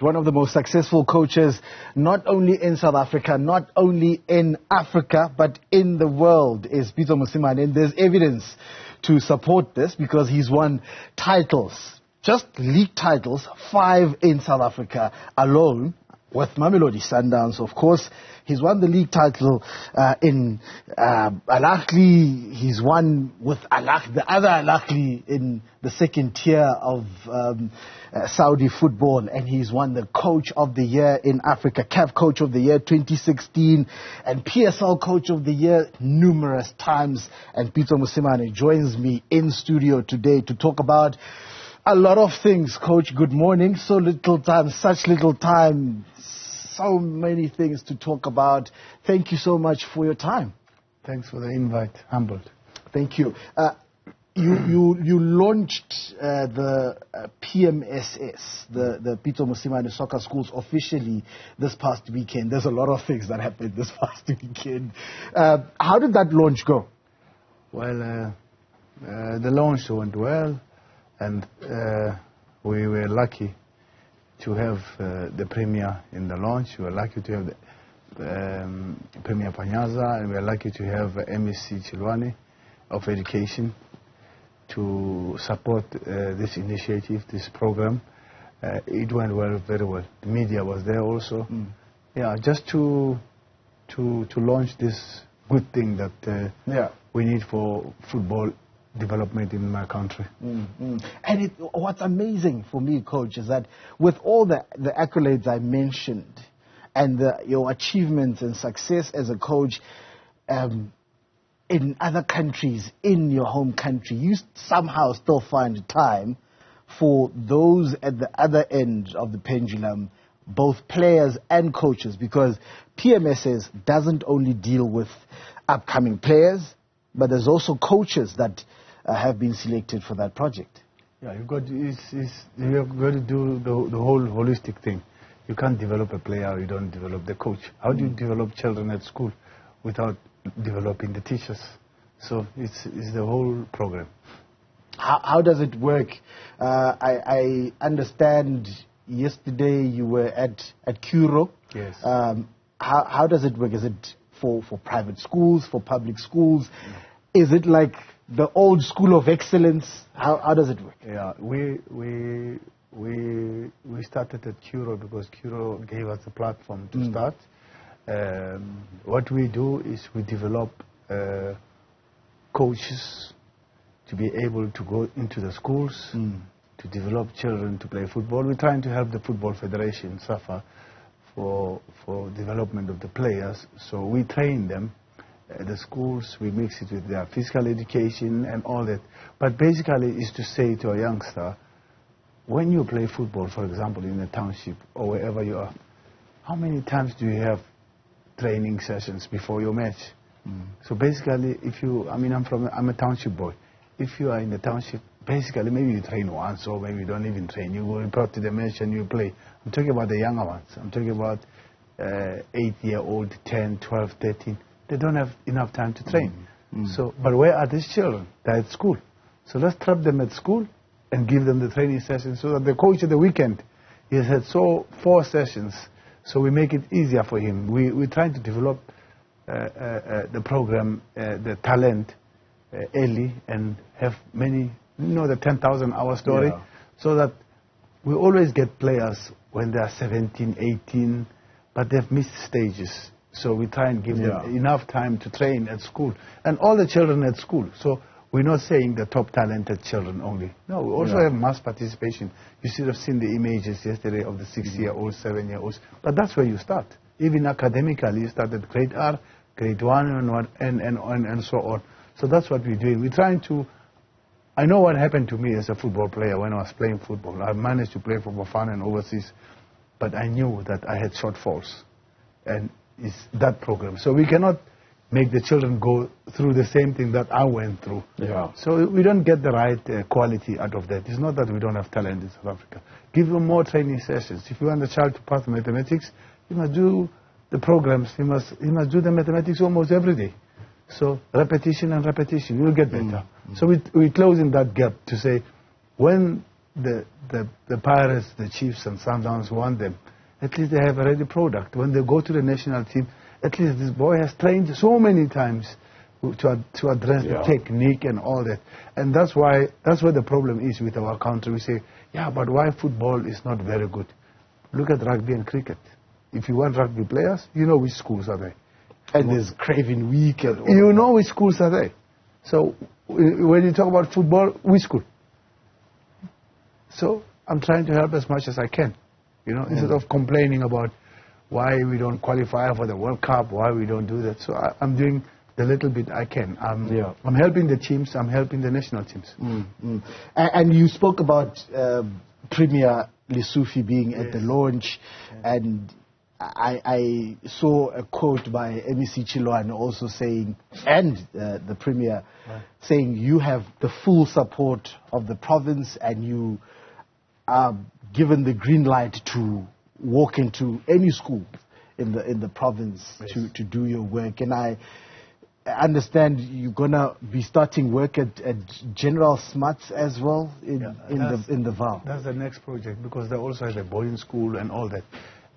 One of the most successful coaches, not only in South Africa, not only in Africa, but in the world, is Pitso Mosimane. And there's evidence to support this because he's won titles, just league titles, 5 in South Africa alone, with Mamelodi Sundowns, of course. He's won the league title in Al Ahly. He's won with the other Al Ahly in the second tier of Saudi football, and he's won the Coach of the Year in Africa, CAF Coach of the Year 2016, and PSL Coach of the Year numerous times. And Pitso Mosimane joins me in studio today to talk about a lot of things. Coach, good morning. So little time, such little time, so many things to talk about. Thank you so much for your time. Thanks for the invite. Humbled. Thank you. You launched the PMSS, the Pitso Mosimane Soccer Schools, officially this past weekend. There's a lot of things that happened this past weekend. How did that launch go? Well, the launch went well, and we were lucky to have the premier in the launch. We were lucky to have the Premier Panyaza, and we were lucky to have MEC Chilwane of Education to support this initiative, this program. It went well, very well. The media was there also. Yeah, just to launch this good thing that we need for football development in my country. And what's amazing for me, Coach, is that with all the accolades I mentioned and your achievements and success as a coach in other countries, in your home country, you somehow still find time for those at the other end of the pendulum, both players and coaches, because PMSS doesn't only deal with upcoming players, but there's also coaches that have been selected for that project. Yeah, you've got to do the whole holistic thing. You can't develop a player, you don't develop the coach. How do you develop children at school without developing the teachers? So it's the whole program. How does it work? I understand yesterday you were at Curo. Yes. How does it work? Is it for private schools, for public schools? Is it like the old school of excellence? How does it work? Yeah, we started at Curo because Curo gave us a platform to start. What we do is we develop coaches to be able to go into the schools to develop children to play football. We're trying to help the Football Federation suffer for development of the players. So we train them at the schools, we mix it with their physical education and all that. But basically is to say to a youngster, when you play football, for example, in a township or wherever you are, how many times do you have training sessions before your match? So basically, I'm a township boy. If you are in the township, basically maybe you train once or maybe you don't even train. You go report to the match and you play. I'm talking about the younger ones. I'm talking about 8-year-old, 10, 12, 13. They don't have enough time to train. So, but where are these children? They're at school. So let's trap them at school and give them the training sessions so that the coach at the weekend, he has had 4 sessions. So we make it easier for him. We're trying to develop the program, the talent early and have many, the 10,000 hour story, so that we always get players when they are 17, 18, but they've missed stages. So we try and give them enough time to train at school. And all the children at school. So we're not saying the top talented children only. No, we also have mass participation. You should have seen the images yesterday of the 6-year-olds, 7-year-olds. But that's where you start. Even academically, you start at grade R, grade 1, and so on. So that's what we're doing. We're trying to... I know what happened to me as a football player when I was playing football. I managed to play for Bafana and overseas. But I knew that I had shortfalls. And it's that program. So we cannot make the children go through the same thing that I went through. So we don't get the right quality out of that. It's not that we don't have talent in South Africa. Give them more training sessions. If you want the child to pass mathematics, you must do the programs. You must do the mathematics almost every day. So repetition and repetition, you'll get better. So we're closing that gap to say, when the Pirates, the Chiefs and Sundowns want them. At least they have a ready product. When they go to the national team, at least this boy has trained so many times to address the technique and all that. And that's where the problem is with our country. We say, yeah, but why football is not very good? Look at rugby and cricket. If you want rugby players, you know which schools are there. And there's Craven Week and all you know which schools are there. So when you talk about football, which school? So I'm trying to help as much as I can, you know, instead of complaining about why we don't qualify for the World Cup, why we don't do that. So I'm doing the little bit I can. I'm helping the teams, I'm helping the national teams. And you spoke about Premier Lesufi being at the launch, and I saw a quote by MEC Chilwane also saying, and the Premier saying, you have the full support of the province and you are given the green light to walk into any school in the province to do your work. And I understand you're going to be starting work at General Smuts as well in the VAL. That's the next project, because they also have a boarding school and all that.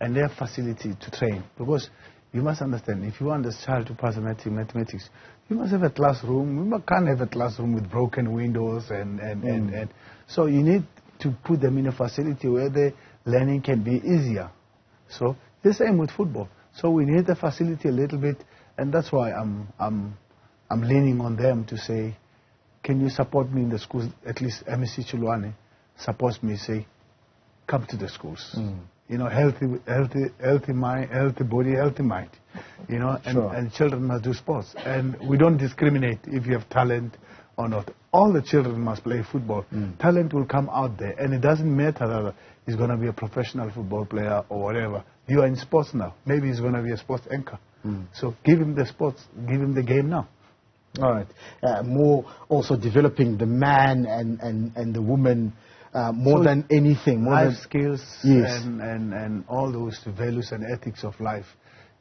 And they have facility to train. Because you must understand, if you want this child to pass mathematics, you must have a classroom. You can't have a classroom with broken windows and so you need to put them in a facility where the learning can be easier. So the same with football. So we need the facility a little bit, and that's why I'm leaning on them to say, can you support me in the schools? At least MEC Chilwane supports me, say, come to the schools. You know, healthy mind, healthy body, healthy mind. You know, and children must do sports. And we don't discriminate if you have talent or not. All the children must play football. Talent will come out there, and it doesn't matter that he's going to be a professional football player or whatever. You are in sports now. Maybe he's going to be a sports anchor. So give him the sports, give him the game now. All right. More also developing the man and the woman more than anything. More life skills and all those values and ethics of life.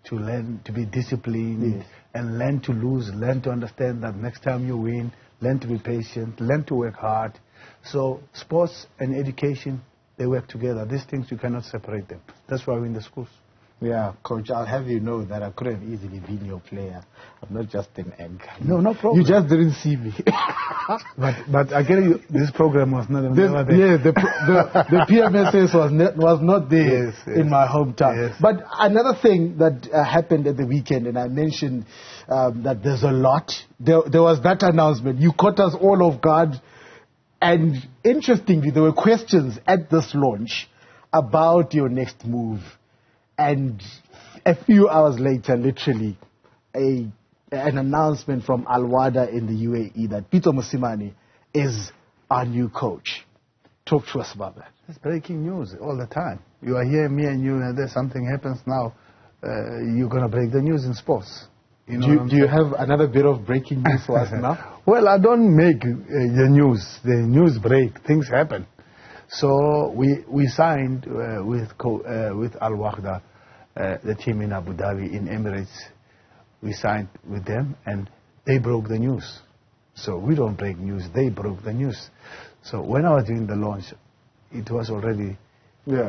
To learn to be disciplined and learn to lose, learn to understand that next time you win, learn to be patient, learn to work hard. So sports and education, they work together. These things, you cannot separate them. That's why we're in the schools. Yeah, Coach, I'll have you know that I could have easily been your player. I'm not just an anchor. No problem. You just didn't see me. but I get you, this program was not never there. Yeah, the PMSS was not there in my hometown. Yes. But another thing that happened at the weekend, and I mentioned that there's a lot. There was that announcement. You caught us all off guard. And interestingly, there were questions at this launch about your next move. And a few hours later, literally, an announcement from Wahda in the UAE that Pitso Mosimane is our new coach. Talk to us about that. It's breaking news all the time. You are here, me and you, and there's something happens now. You're going to break the news in sports. You know do you have another bit of breaking news for us now? Well, I don't make the news. The news break. Things happen. So we signed with Wahda, the team in Abu Dhabi, in Emirates. We signed with them, and they broke the news. So we don't break news. They broke the news. So when I was doing the launch, it was already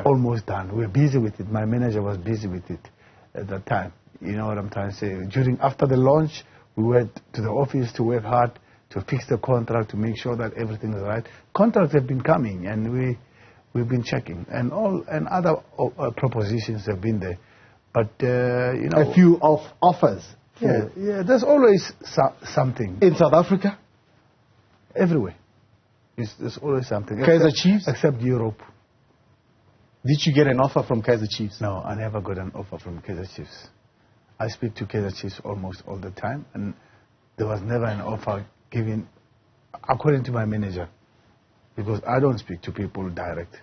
almost done. We were busy with it. My manager was busy with it at that time. You know what I'm trying to say? After the launch, we went to the office to work hard to fix the contract, to make sure that everything is right. Contracts have been coming, and we've been checking, and other propositions have been there. But you know, a few offers. Yeah, there's always something in South Africa. Everywhere, there's always something. Kaizer Chiefs, except Europe. Did you get an offer from Kaizer Chiefs? No, I never got an offer from Kaizer Chiefs. I speak to Kaizer Chiefs almost all the time, and there was never an offer given, according to my manager, because I don't speak to people direct.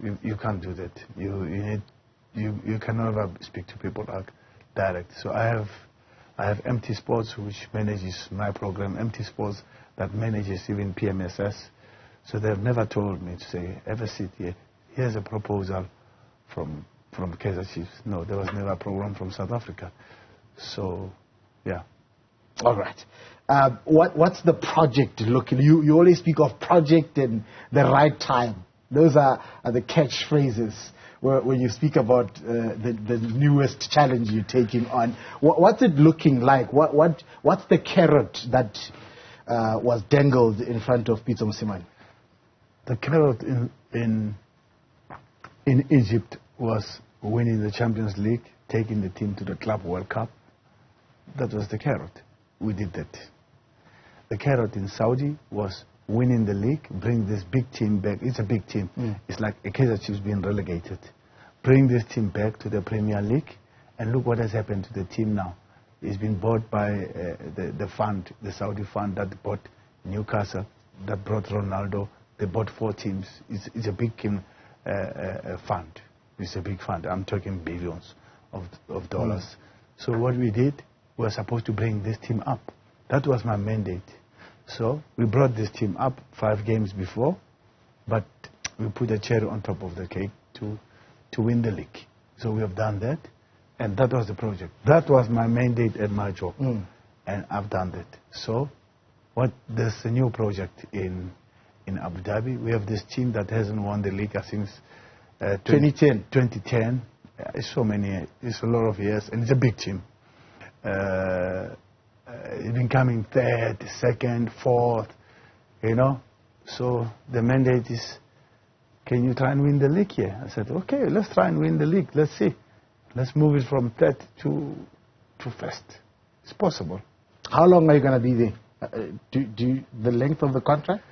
You can't do that. You can never speak to people direct. So I have MT Sports, which manages my program, MT Sports that manages even PMSS. So they've never told me to say, ever sit here, here's a proposal from Kaizer Chiefs. No, there was never a program from South Africa. So, yeah. All right. What's the project looking? You always speak of project and the right time. Those are the catchphrases when you speak about the newest challenge you're taking on. What's it looking like? What's the carrot that was dangled in front of Pitso Mosimane? The carrot in Egypt was winning the Champions League, taking the team to the Club World Cup. That was the carrot. We did that. The carrot in Saudi was winning the league, bring this big team back. It's a big team. It's like a Kaizer Chiefs being relegated. Bring this team back to the Premier League, and look what has happened to the team now. It's been bought by the fund, the Saudi fund that bought Newcastle, that brought Ronaldo. They bought 4 teams. It's a big fund. It's a big fund. I'm talking billions of dollars. So what we did, we were supposed to bring this team up. That was my mandate. So we brought this team up 5 games before, but we put a cherry on top of the cake to win the league. So we have done that, and that was the project. That was my mandate and my job, and I've done that. So there's a new project in Abu Dhabi. We have this team that hasn't won the league since 2010. 2010. It's so many. It's a lot of years, and it's a big team. It's been coming 3rd, 2nd, 4th, you know. So the mandate is, can you try and win the league here? I said, okay, let's try and win the league. Let's see. Let's move it from 3rd to 1st. It's possible. How long are you going to be there? The length of the contract?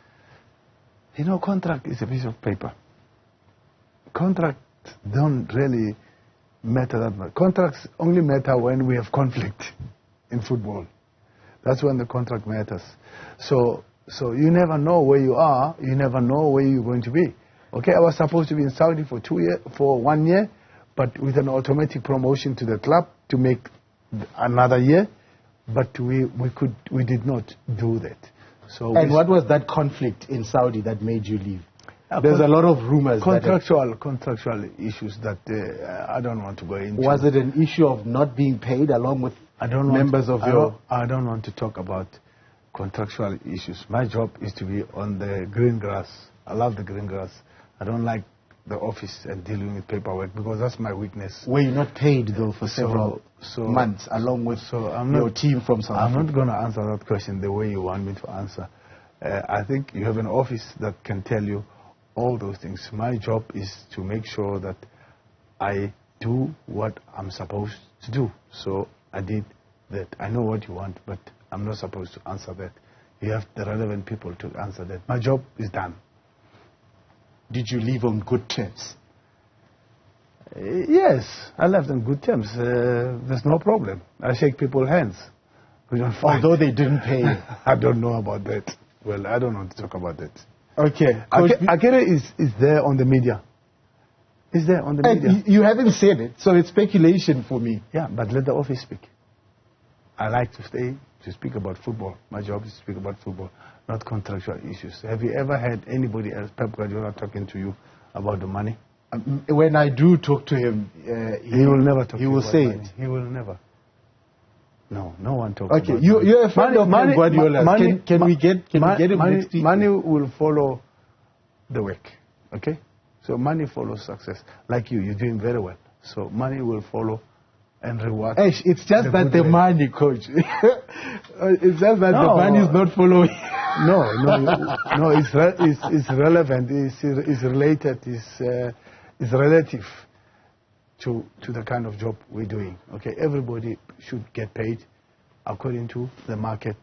You know, contract is a piece of paper. Contracts don't really matter that much. Contracts only matter when we have conflict in football. That's when the contract matters. So you never know where you are. You never know where you're going to be. Okay, I was supposed to be in Saudi for 1 year, but with an automatic promotion to the club to make another year. But we did not do that. So and what was that conflict in Saudi that made you leave? There's a lot of rumors. Contractual issues that I don't want to go into. Was it an issue of not being paid along with members of your... I don't want to talk about contractual issues. My job is to be on the green grass. I love the green grass. I don't like the office and dealing with paperwork because that's my weakness. Were you not paid, though, for several months along with your team from South Africa? I'm not going to answer that question the way you want me to answer. I think you have an office that can tell you all those things. My job is to make sure that I do what I'm supposed to do. So I did that. I know what you want, but I'm not supposed to answer that. You have the relevant people to answer that. My job is done. Did you leave on good terms? Yes, I left on good terms. There's no problem. I shake people's hands. We don't fight. Although they didn't pay you. I don't know about that. Well, I don't want to talk about that. Okay. Akere is there on the media. Is there on the media. You haven't said it, so it's speculation for me. Yeah, but let the office speak. I like to stay to speak about football. My job is to speak about football, not contractual issues. Have you ever had anybody else, Pep Guardiola, talking to you about the money? When I do talk to him, he will never talk to you. He will say it. He will never. No one talks about it. Okay, you're a friend of Pep Guardiola. Can we get him next week? Money will follow the work, okay? So money follows success. Like you're doing very well. So money will follow and reward. It's just that the money, coach. It's just that the money is not following. No, it's relevant, it's related, it's relative to the kind of job we're doing. Okay, everybody should get paid according to the market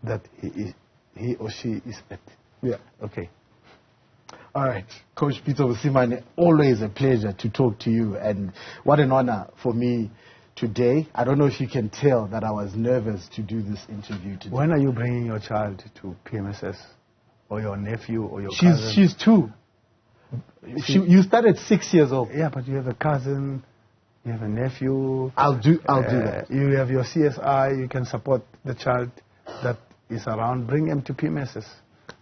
that he or she is at. Yeah. Okay. All right, Coach Pitso Mosimane, always a pleasure to talk to you, and what an honor for me today. I don't know if you can tell that I was nervous to do this interview today. When are you bringing your child to PMSS, or your nephew, or your cousin? She's 2. You started 6 years old. Yeah, but you have a cousin, you have a nephew. I'll do that. You have your CSI. You can support the child that is around. Bring him to PMSS.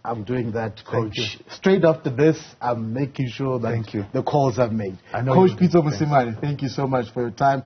I'm doing that, Coach. Straight after this, I'm making sure that the calls are made. Coach Pitso Mosimane, thank you so much for your time.